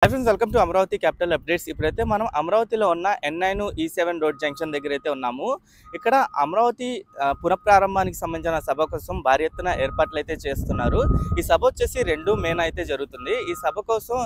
Hi friends, welcome to Amaravati capital updates. ఇప్పుడైతే మనం అమరావతిలో ఉన్న N9 E7 రోడ్ జంక్షన్ దగ్గర అయితే ఉన్నాము. ఇక్కడ అమరావతి పునఃప్రారంభానికి సంబంధించిన సభ కోసం భారీ ఎత్తున ఏర్పాట్లు అయితే చేస్తున్నారు. ఈ సభ వచ్చేసి 2 మేన అయితే జరుగుతుంది. ఈ సభ కోసం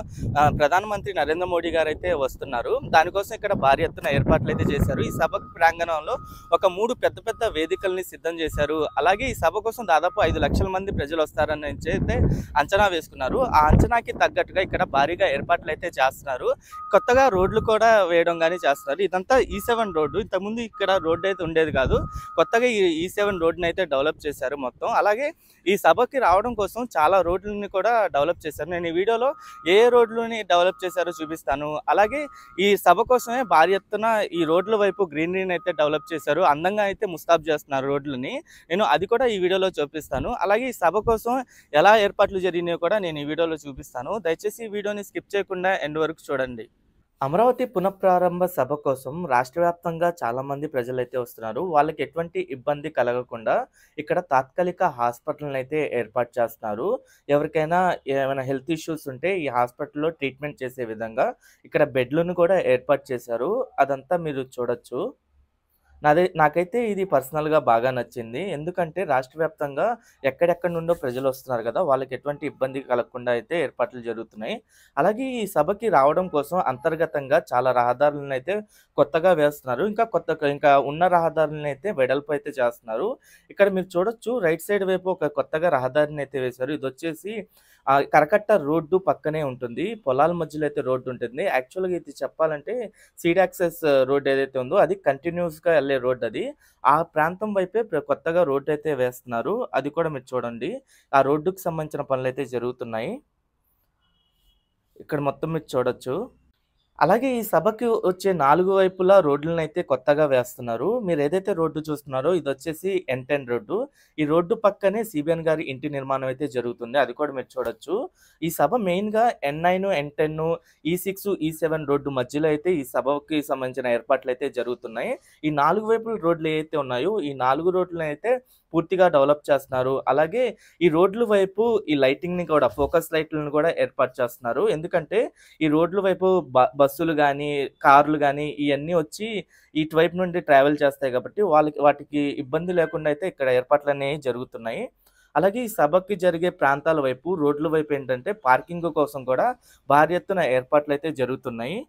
ప్రధానమంత్రి నరేంద్ర మోడీ గారు అయితే వస్తున్నారు. దానికోసం ఇక్కడ భారీ ఎత్తున ఏర్పాట్లు అయితే చేశారు. ఈ సభ ప్రాంగణంలో ఒక 3 పెద్ద పెద్ద వేదికల్ని సిద్ధం చేశారు. అలాగే ఈ సభ కోసం దాదాపు 5 లక్షల మంది ప్రజలు వస్తారని అయితే అంచనా వేసుకున్నారు. ఆ అంచనాకి తగ్గట్టుగా ఇక్కడ భారీగా ఏర్పాట్లు అయితే చేస్తున్నారు. కొత్తగా రోడ్లు కూడా వేయడం కానీ చేస్తున్నారు. ఇదంతా E7 రోడ్డు. ఇంతకుముందు ఇక్కడ రోడ్డు అయితే ఉండేది కాదు. కొత్తగా ఈ E7 రోడ్డుని అయితే డెవలప్ చేశారు మొత్తం. అలాగే ఈ సభకి రావడం కోసం చాలా రోడ్లని కూడా డెవలప్ చేశారు. నేను ఈ వీడియోలో ఏ రోడ్లని డెవలప్ చేశారో చూపిస్తాను. అలాగే ఈ సభ కోసమే భారీ ఎత్తున ఈ రోడ్ల వైపు గ్రీనరీని అయితే డెవలప్ చేశారు. అందంగా అయితే ముస్తాబ్ చేస్తున్నారు రోడ్లని. నేను అది కూడా ఈ వీడియోలో చూపిస్తాను. అలాగే ఈ సభ కోసం ఎలా ఏర్పాట్లు జరిగినాయో కూడా నేను ఈ వీడియోలో చూపిస్తాను. దయచేసి ఈ వీడియోని స్కిప్ చేయకుండా ఎండ్ వరకు చూడండి. అమరావతి పునఃప్రారంభ సభ కోసం రాష్ట్ర వ్యాప్తంగా చాలా మంది ప్రజలైతే వస్తున్నారు. వాళ్ళకి ఎటువంటి ఇబ్బంది కలగకుండా ఇక్కడ తాత్కాలిక హాస్పిటల్ని అయితే ఏర్పాటు చేస్తున్నారు. ఎవరికైనా ఏమైనా హెల్త్ ఇష్యూస్ ఉంటే ఈ హాస్పిటల్లో ట్రీట్మెంట్ చేసే విధంగా ఇక్కడ బెడ్లను కూడా ఏర్పాటు చేశారు. అదంతా మీరు చూడొచ్చు. నాకైతే ఇది పర్సనల్‌గా బాగా నచ్చింది. ఎందుకంటే రాష్ట్ర వ్యాప్తంగా ఎక్కడెక్కడి నుండో ప్రజలు వస్తున్నారు కదా! వాళ్ళకి ఎటువంటి ఇబ్బంది కలగకుండా అయితే ఏర్పాట్లు జరుగుతున్నాయి. అలాగే ఈ సభకి రావడం కోసం అంతర్గతంగా చాలా రహదారులనైతే కొత్తగా వేస్తున్నారు. ఇంకా ఉన్న రహదారులనైతే వెడల్పు అయితే చేస్తున్నారు. ఇక్కడ మీరు చూడొచ్చు, రైట్ సైడ్ వైపు ఒక కొత్తగా రహదారిని అయితే వేశారు. ఇదొచ్చేసి కరకట్ట రోడ్డు పక్కనే ఉంటుంది. పొలాల మధ్యలో అయితే రోడ్డు ఉంటుంది. యాక్చువల్‌గా ఇది చెప్పాలంటే సీడ్ యాక్సెస్ రోడ్ ఏదైతే ఉందో అది కంటిన్యూస్‌గా వెళ్ళే రోడ్ అది. ఆ ప్రాంతం వైపే కొత్తగా రోడ్ అయితే వేస్తున్నారు. అది కూడా మీరు చూడండి. ఆ రోడ్డుకి సంబంధించిన పనులైతే జరుగుతున్నాయి. ఇక్కడ మొత్తం మీరు చూడొచ్చు. అలాగే ఈ సభకి వచ్చే 4 వైపులా రోడ్లనైతే కొత్తగా వేస్తున్నారు. మీరు ఏదైతే రోడ్డు చూస్తున్నారో ఇదొచ్చేసి N10 రోడ్డు. ఈ రోడ్డు పక్కనే సిబిఎన్ గారి ఇంటి నిర్మాణం అయితే జరుగుతుంది. అది కూడా మీరు చూడొచ్చు. ఈ సభ మెయిన్‌గా N9, N10, E6, E7 road మధ్యలో అయితే ఈ సభకి సంబంధించిన ఏర్పాట్లయితే జరుగుతున్నాయి. ఈ 4 వైపుల రోడ్లు ఏవైతే ఉన్నాయో ఈ 4 రోడ్లనైతే పూర్తిగా డెవలప్ చేస్తున్నారు. అలాగే ఈ రోడ్ల వైపు ఈ లైటింగ్‌ని కూడా, ఫోకస్ లైట్‌లను కూడా ఏర్పాటు చేస్తున్నారు. ఎందుకంటే ఈ రోడ్ల వైపు బస్సులు గానీ, కార్లు గానీ ఇయన్నీ వచ్చి ఇటువైపు నుండి ట్రావెల్ చేస్తాయి కాబట్టి వాటికి ఇబ్బంది లేకుండా అయితే ఇక్కడ ఏర్పాట్లనేవి జరుగుతున్నాయి. అలాగే ఈ సభకి జరిగే ప్రాంతాల వైపు, రోడ్ల వైపు ఏంటంటే పార్కింగ్ కోసం కూడా భారీ ఎత్తున ఏర్పాట్లయితే జరుగుతున్నాయి.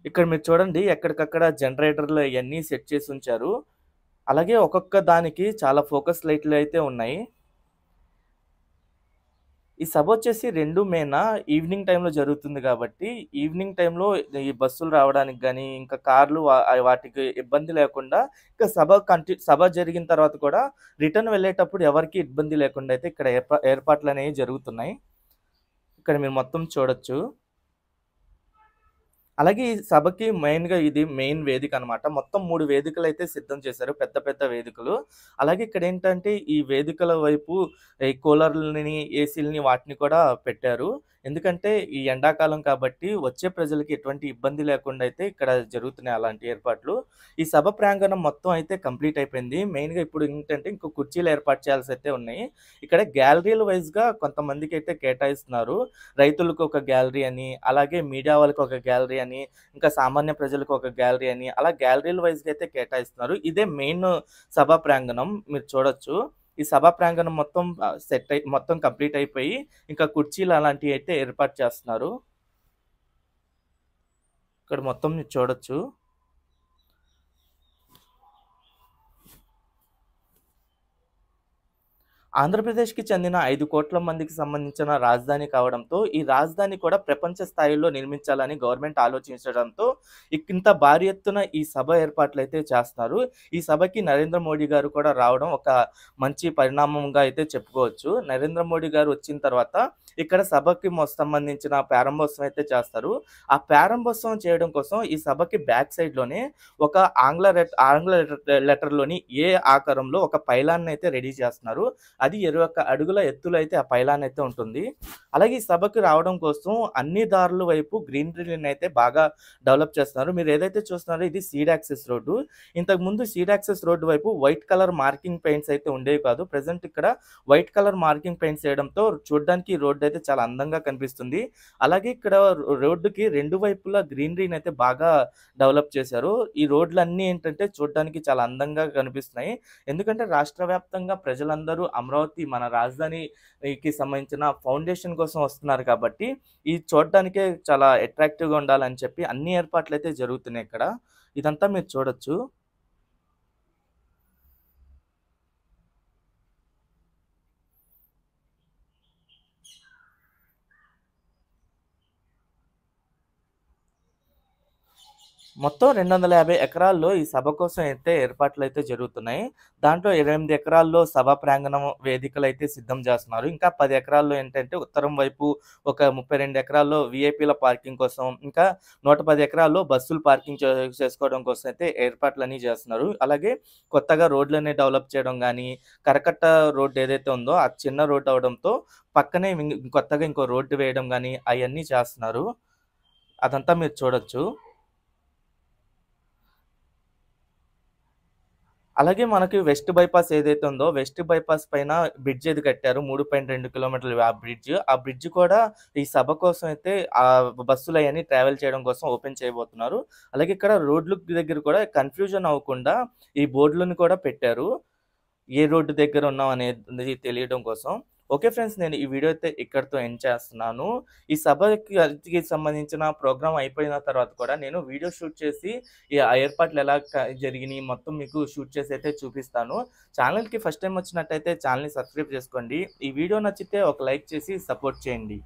ఇక్కడ మీరు చూడండి, ఎక్కడికక్కడ జనరేటర్లు ఇయన్నీ సెట్ చేసి ఉంచారు. అలాగే ఒక్కొక్క దానికి చాలా ఫోకస్ లైట్లు అయితే ఉన్నాయి. ఈ సభ వచ్చేసి 2 మేన ఈవినింగ్ టైంలో జరుగుతుంది కాబట్టి, ఈవినింగ్ టైంలో ఈ బస్సులు రావడానికి గానీ, ఇంకా కార్లు వాటికి ఇబ్బంది లేకుండా, ఇంకా సభ జరిగిన తర్వాత కూడా రిటర్న్ వెళ్ళేటప్పుడు ఎవరికీ ఇబ్బంది లేకుండా అయితే ఇక్కడ ఏర్పాట్లనేవి జరుగుతున్నాయి. ఇక్కడ మీరు మొత్తం చూడొచ్చు. అలాగే ఈ సభకి మెయిన్‌గా ఇది మెయిన్ వేదిక అనమాట. మొత్తం 3 వేదికలైతే సిద్ధం చేశారు. పెద్ద పెద్ద వేదికలు. అలాగే ఇక్కడేంటంటే ఈ వేదికల వైపు ఈ కూలర్‌లని, ఏసీలని వాటిని కూడా పెట్టారు. ఎందుకంటే ఈ ఎండాకాలం కాబట్టి వచ్చే ప్రజలకి ఎటువంటి ఇబ్బంది లేకుండా అయితే ఇక్కడ జరుగుతున్నాయి అలాంటి ఏర్పాట్లు. ఈ సభ ప్రాంగణం మొత్తం అయితే కంప్లీట్ అయిపోయింది. మెయిన్‌గా ఇప్పుడు ఏంటంటే ఇంకో కుర్చీలు ఏర్పాటు చేయాల్సయితే ఉన్నాయి. ఇక్కడ గ్యాలరీల వైస్‌గా కొంతమందికైతే కేటాయిస్తున్నారు. రైతులకు ఒక గ్యాలరీ అని, అలాగే మీడియా వాళ్ళకి ఒక గ్యాలరీ అని, ఇంకా సామాన్య ప్రజలకు ఒక గ్యాలరీ అని, అలా గ్యాలరీల వైస్‌గా అయితే కేటాయిస్తున్నారు. ఇదే మెయిన్ సభా ప్రాంగణం. మీరు చూడొచ్చు. ఈ సభా ప్రాంగణం మొత్తం మొత్తం కంప్లీట్ అయిపోయి ఇంకా కుర్చీలు అలాంటివి అయితే ఏర్పాటు చేస్తున్నారు. ఇక్కడ మొత్తం మీరు చూడొచ్చు. ఆంధ్రప్రదేశ్‌కి చెందిన 5 కోట్ల మందికి సంబంధించిన రాజధాని కావడంతో, ఈ రాజధాని కూడా ప్రపంచ స్థాయిలో నిర్మించాలని గవర్నమెంట్ ఆలోచించడంతో ఇంత భారీ ఎత్తున ఈ సభ ఏర్పాట్లయితే చేస్తున్నారు. ఈ సభకి నరేంద్ర మోడీ గారు కూడా రావడం ఒక మంచి పరిణామంగా అయితే చెప్పుకోవచ్చు. నరేంద్ర మోడీ గారు వచ్చిన తర్వాత ఇక్కడ సభకి సంబంధించిన ప్రారంభోత్సవం అయితే చేస్తారు. ఆ ప్రారంభోత్సవం చేయడం కోసం ఈ సభకి బ్యాక్ సైడ్‌లోనే ఒక ఆంగ్ల లెటర్‌లోని ఏ ఆకారంలో ఒక పైలాన్‌ని అయితే రెడీ చేస్తున్నారు. అది 21 అడుగుల ఎత్తులో అయితే ఆ పైలాన్ అయితే ఉంటుంది. అలాగే ఈ సభకి రావడం కోసం అన్ని దారుల వైపు గ్రీనరీని అయితే బాగా డెవలప్ చేస్తున్నారు. మీరు ఏదైతే చూస్తున్నారో ఇది సీడ్ యాక్సెస్ రోడ్డు. ఇంతకుముందు సీడ్ యాక్సెస్ రోడ్డు వైపు వైట్ కలర్ మార్కింగ్ పెయింట్స్ అయితే ఉండేవి కాదు. ప్రెజెంట్ ఇక్కడ వైట్ కలర్ మార్కింగ్ పెయింట్స్ వేయడంతో చూడడానికి ఈ రోడ్డు అయితే చాలా అందంగా కనిపిస్తుంది. అలాగే ఇక్కడ రోడ్డుకి 2 వైపులా గ్రీనరీని అయితే బాగా డెవలప్ చేశారు. ఈ రోడ్లన్నీ ఏంటంటే చూడడానికి చాలా అందంగా కనిపిస్తున్నాయి. ఎందుకంటే రాష్ట్ర వ్యాప్తంగా ప్రజలందరూ అమరావతి మన రాజధానికి సంబంధించిన ఫౌండేషన్ కోసం వస్తున్నారు కాబట్టి ఇది చూడడానికే చాలా అట్రాక్టివ్‌గా ఉండాలని చెప్పి అన్ని ఏర్పాట్లయితే జరుగుతున్నాయి ఇక్కడ. ఇదంతా మీరు చూడొచ్చు. మొత్తం 250 ఎకరాల్లో ఈ సభ కోసం అయితే ఏర్పాట్లయితే జరుగుతున్నాయి. దాంట్లో 28 ఎకరాల్లో సభా ప్రాంగణం వేదికలైతే సిద్ధం చేస్తున్నారు. ఇంకా 10 ఎకరాల్లో ఏంటంటే ఉత్తరం వైపు ఒక 32 ఎకరాల్లో వీఐపీల పార్కింగ్ కోసం, ఇంకా 110 ఎకరాల్లో బస్సులు పార్కింగ్ చేసుకోవడం కోసం అయితే ఏర్పాట్లన్నీ చేస్తున్నారు. అలాగే కొత్తగా రోడ్లని డెవలప్ చేయడం గానీ, కరకట్ట రోడ్ ఏదైతే ఉందో అది చిన్న రోడ్ అవ్వడంతో పక్కనే కొత్తగా ఇంకో రోడ్డు వేయడం గానీ అయన్నీ చేస్తున్నారు. అదంతా మీరు చూడొచ్చు. అలాగే మనకి వెస్ట్ బైపాస్ ఏదైతే ఉందో, వెస్ట్ బైపాస్ పైన బ్రిడ్జ్ ఏది కట్టారు. 3.2 కిలోమీటర్లు ఆ బ్రిడ్జ్. ఆ బ్రిడ్జ్ కూడా ఈ సభ కోసం అయితే బస్సులయన్నీ ట్రావెల్ చేయడం కోసం ఓపెన్ చేయబోతున్నారు. అలాగే ఇక్కడ రోడ్ల దగ్గర కూడా కన్‌ఫ్యూజన్ అవ్వకుండా ఈ బోర్డులను కూడా పెట్టారు. ఏ రోడ్డు దగ్గర ఉన్నాం అనేది తెలియడం కోసం. ఓకే ఫ్రెండ్స్, నేను ఈ వీడియో అయితే ఇక్కడితో ఎండ్ చేస్తున్నాను. ఈ సభకి సంబంధించిన ప్రోగ్రామ్ అయిపోయిన తర్వాత కూడా నేను వీడియో షూట్ చేసి ఆ ఏర్పాట్లు ఎలా జరిగినాయి మొత్తం మీకు షూట్ చేసి అయితే చూపిస్తాను. ఛానల్‌కి ఫస్ట్ టైం వచ్చినట్టయితే ఛానల్‌ని సబ్స్క్రైబ్ చేసుకోండి. ఈ వీడియో నచ్చితే ఒక లైక్ చేసి సపోర్ట్ చేయండి.